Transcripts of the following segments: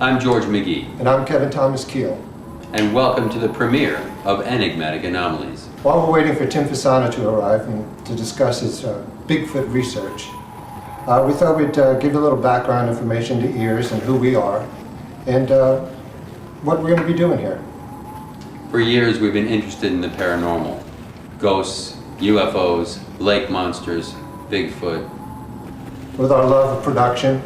I'm George McGee. And I'm Kevin Thomas Keel. And welcome to the premiere of Enigmatic Anomalies. While we're waiting for Tim Fasano to arrive and to discuss his Bigfoot research, we thought we'd give a little background information to ears and who we are and what we're going to be doing here. For years we've been interested in the paranormal. Ghosts, UFOs, lake monsters, Bigfoot. With our love of production,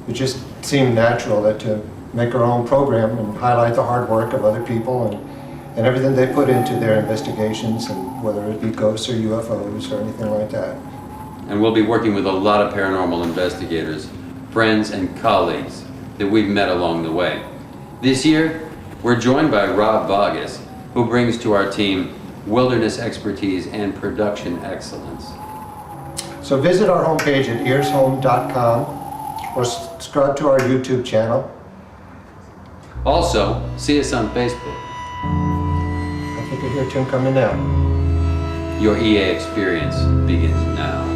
it just seemed natural that to make our own program and highlight the hard work of other people and everything they put into their investigations, and whether it be ghosts or UFOs or anything like that. And we'll be working with a lot of paranormal investigators, friends and colleagues that we've met along the way. This year, we're joined by Rob Vargas, who brings to our team wilderness expertise and production excellence. So visit our homepage at earshome.com or subscribe to our YouTube channel. Also, see us on Facebook. I think I hear Tim coming now. Your EA experience begins now.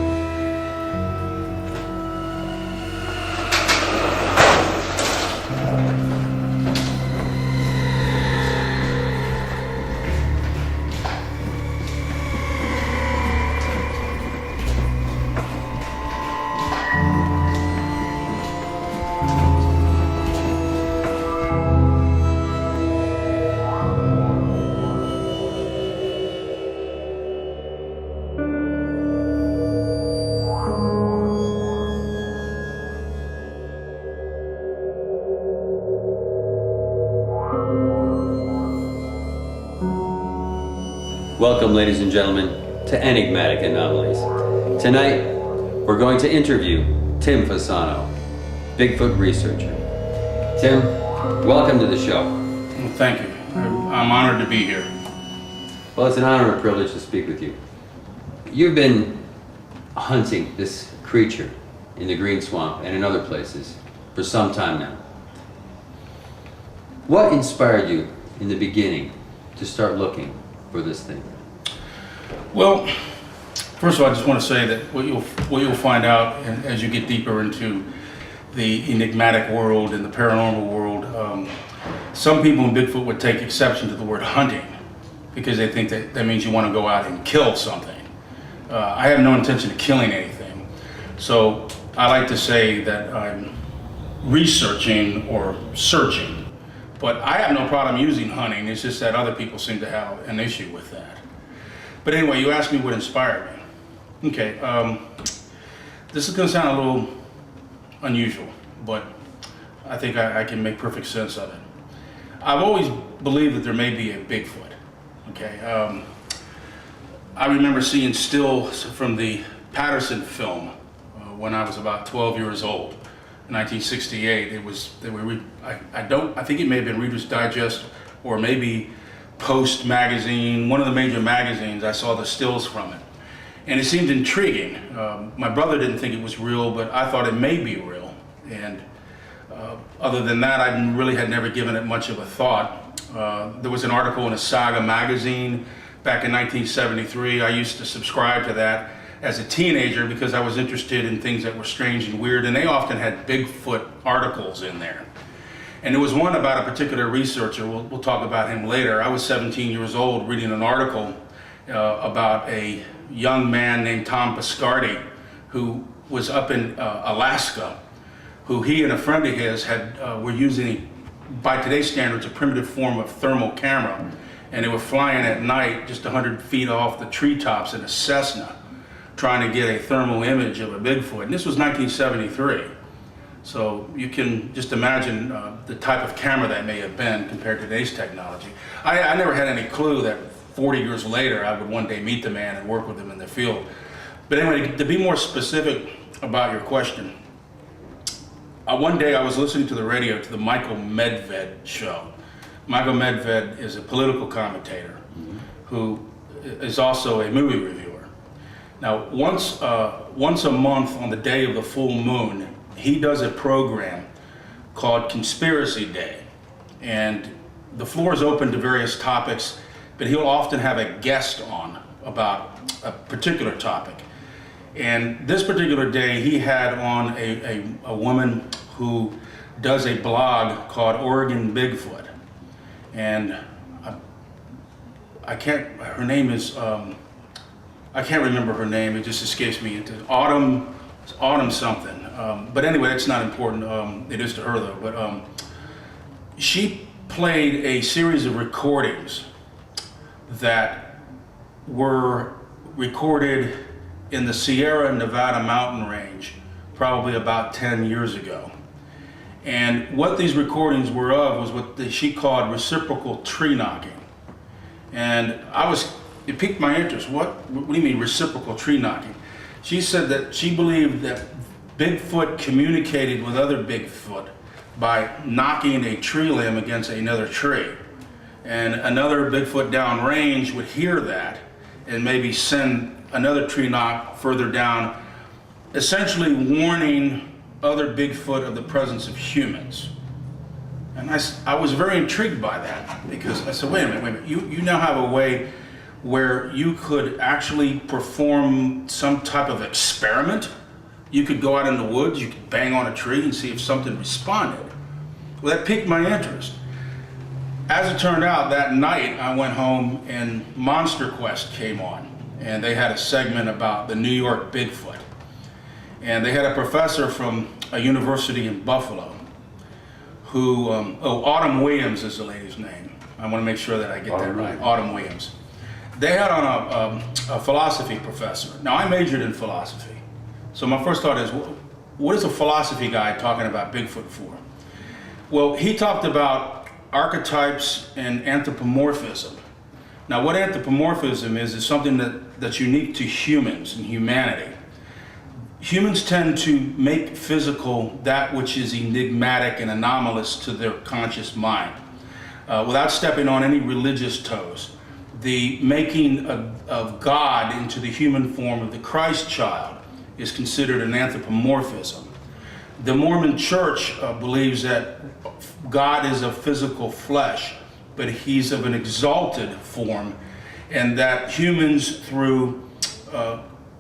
Welcome, ladies and gentlemen, to Enigmatic Anomalies. Tonight, we're going to interview Tim Fasano, Bigfoot researcher. Tim, welcome to the show. Well, thank you. I'm honored to be here. Well, it's an honor and a privilege to speak with you. You've been hunting this creature in the Green Swamp and in other places for some time now. What inspired you in the beginning to start looking for this thing? Well, first of all, I just want to say that what you'll find out as you get deeper into the enigmatic world and the paranormal world, some people in Bigfoot would take exception to the word hunting because they think that means you want to go out and kill something. I have no intention of killing anything. So I like to say that I'm researching or searching. But I have no problem using hunting. It's just that other people seem to have an issue with that. But anyway, you asked me what inspired me. Okay, this is going to sound a little unusual, but I think I can make perfect sense of it. I've always believed that there may be a Bigfoot. Okay, I remember seeing stills from the Patterson film when I was about 12 years old. 1968. I think it may have been Reader's Digest or maybe Post magazine, one of the major magazines. I saw the stills from it, and it seemed intriguing. My brother didn't think it was real, but I thought it may be real. And other than that, I really had never given it much of a thought. There was an article in a Saga magazine back in 1973. I used to subscribe to that as a teenager because I was interested in things that were strange and weird, and they often had Bigfoot articles in there. And there was one about a particular researcher, we'll talk about him later. I was 17 years old reading an article about a young man named Tom Piscardi who was up in Alaska, who he and a friend of his were using, by today's standards, a primitive form of thermal camera. And they were flying at night just 100 feet off the treetops in a Cessna, trying to get a thermal image of a Bigfoot. And this was 1973. So you can just imagine the type of camera that may have been compared to today's technology. I never had any clue that 40 years later I would one day meet the man and work with him in the field. But anyway, to be more specific about your question, one day I was listening to the radio to the Michael Medved show. Michael Medved is a political commentator who is also a movie reviewer. Now, once a month on the day of the full moon, he does a program called Conspiracy Day. And the floor is open to various topics, but he'll often have a guest on about a particular topic. And this particular day, he had on a woman who does a blog called Oregon Bigfoot. And I can't, her name is, I can't remember her name, it just escapes me. It's Autumn something. But anyway, that's not important. It is to her though. But she played a series of recordings that were recorded in the Sierra Nevada mountain range probably about 10 years ago. And what these recordings were of was what she called reciprocal tree knocking. And it piqued my interest. What do you mean reciprocal tree knocking? She said that she believed that Bigfoot communicated with other Bigfoot by knocking a tree limb against another tree. And another Bigfoot downrange would hear that and maybe send another tree knock further down, essentially warning other Bigfoot of the presence of humans. And I was very intrigued by that, because I said, wait a minute, you now have a way where you could actually perform some type of experiment. You could go out in the woods, you could bang on a tree and see if something responded. Well, that piqued my interest. As it turned out, that night I went home and Monster Quest came on, and they had a segment about the New York Bigfoot. And they had a professor from a university in Buffalo who, Autumn Williams is the lady's name. I want to make sure that I get that right, Autumn Williams. They had on a philosophy professor. Now, I majored in philosophy. So my first thought is, what is a philosophy guy talking about Bigfoot for? Well, he talked about archetypes and anthropomorphism. Now, what anthropomorphism is something that's unique to humans and humanity. Humans tend to make physical that which is enigmatic and anomalous to their conscious mind, without stepping on any religious toes. The making of God into the human form of the Christ child is considered an anthropomorphism. The Mormon Church believes that God is of physical flesh, but he's of an exalted form, and that humans through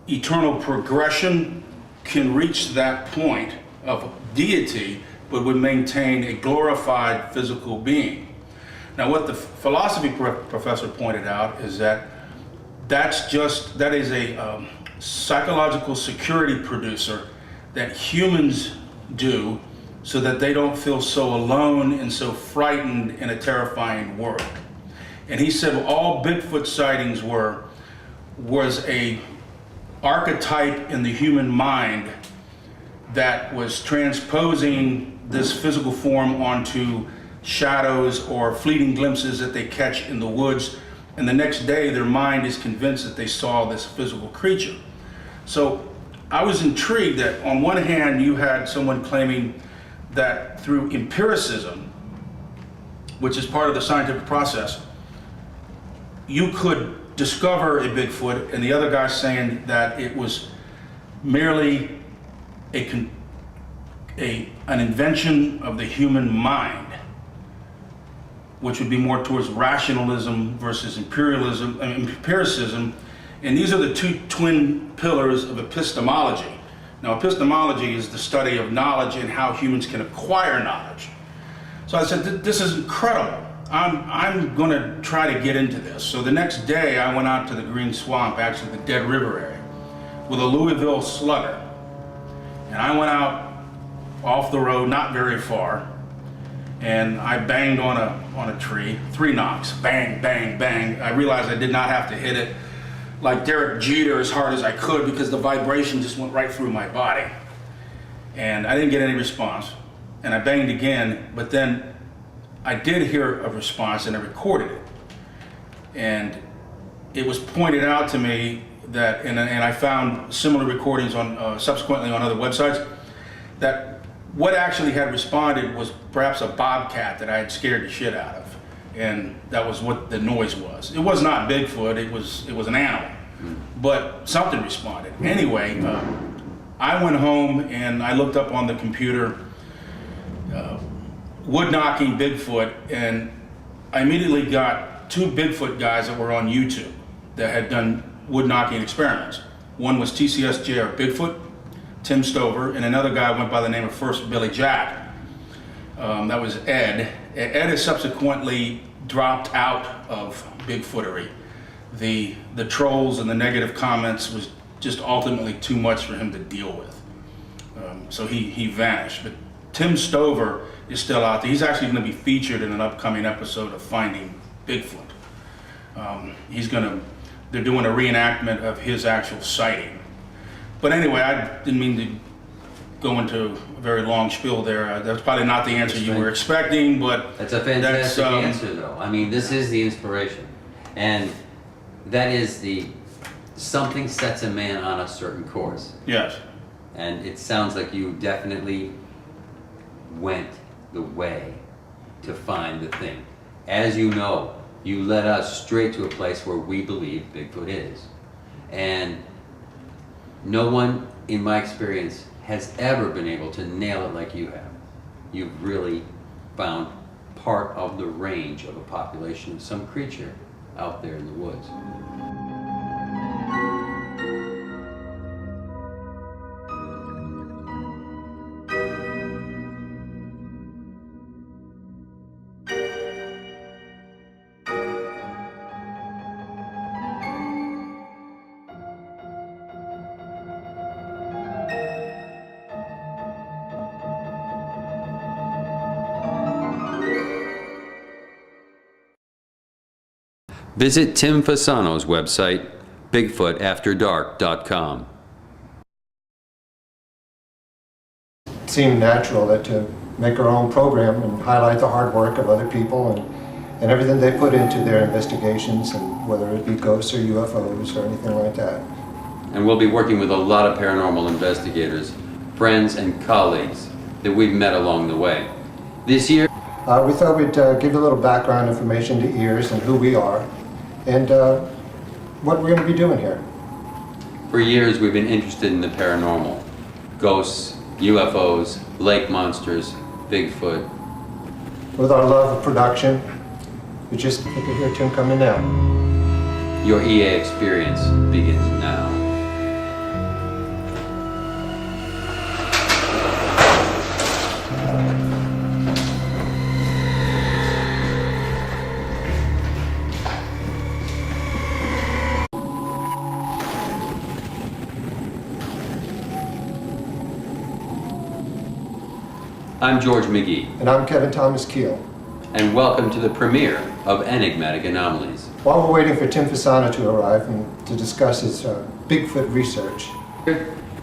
eternal progression can reach that point of deity, but would maintain a glorified physical being. Now, what the philosophy professor pointed out is that that is a psychological security producer that humans do so that they don't feel so alone and so frightened in a terrifying world. And he said all Bigfoot sightings was a archetype in the human mind that was transposing this physical form onto shadows or fleeting glimpses that they catch in the woods, and the next day their mind is convinced that they saw this physical creature. So I was intrigued that on one hand you had someone claiming that through empiricism, which is part of the scientific process, you could discover a Bigfoot, and the other guy saying that it was merely an invention of the human mind, which would be more towards rationalism versus empiricism. And these are the two twin pillars of epistemology. Now, epistemology is the study of knowledge and how humans can acquire knowledge. So I said, this is incredible. I'm going to try to get into this. So the next day I went out to the Green Swamp, actually the Dead River area, with a Louisville slugger. And I went out off the road, not very far, and I banged on a tree, 3 knocks, bang, bang, bang. I realized I did not have to hit it like Derek Jeter as hard as I could, because the vibration just went right through my body. And I didn't get any response. And I banged again, but then I did hear a response and I recorded it. And it was pointed out to me that, and I found similar recordings on subsequently on other websites, that what actually had responded was perhaps a bobcat that I had scared the shit out of. And that was what the noise was. It was not Bigfoot, it was an animal, but something responded. Anyway, I went home and I looked up on the computer wood knocking Bigfoot, and I immediately got 2 Bigfoot guys that were on YouTube that had done wood knocking experiments. One was TCSJR Bigfoot, Tim Stover, and another guy went by the name of First Billy Jack. That was Ed. Ed has subsequently dropped out of Bigfootery. The trolls and the negative comments was just ultimately too much for him to deal with. So he vanished. But Tim Stover is still out there. He's actually going to be featured in an upcoming episode of Finding Bigfoot. They're doing a reenactment of his actual sighting. But anyway, I didn't mean to go into a very long spiel there. That's probably not the answer you were expecting, but That's a fantastic answer, though. I mean, this is the inspiration. And that is something sets a man on a certain course. yes. And it sounds like you definitely went the way to find the thing. As you know, you led us straight to a place where we believe Bigfoot is. And no one, in my experience, has ever been able to nail it like you have. You've really found part of the range of a population of some creature out there in the woods. Visit Tim Fasano's website, bigfootafterdark.com. It seemed natural that to make our own program and highlight the hard work of other people and everything they put into their investigations, and whether it be ghosts or UFOs or anything like that. And we'll be working with a lot of paranormal investigators, friends and colleagues that we've met along the way. This year, We thought we'd give you a little background information to ears and who we are and what we're going to be doing here. for years we've been interested in the paranormal. Ghosts, UFOs, lake monsters, Bigfoot. With our love of production, you can hear Tim coming now. Your EA experience begins now. I'm George McGee, And I'm Kevin Thomas Keel. and welcome to the premiere of Enigmatic Anomalies. While we're waiting for Tim Fasano to arrive and to discuss his Bigfoot research,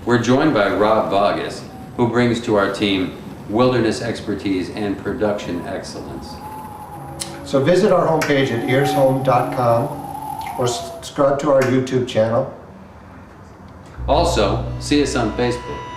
We're joined by Rob Vargas, who brings to our team wilderness expertise and production excellence. so visit our homepage at earshome.com or subscribe to our YouTube channel. Also, see us on Facebook.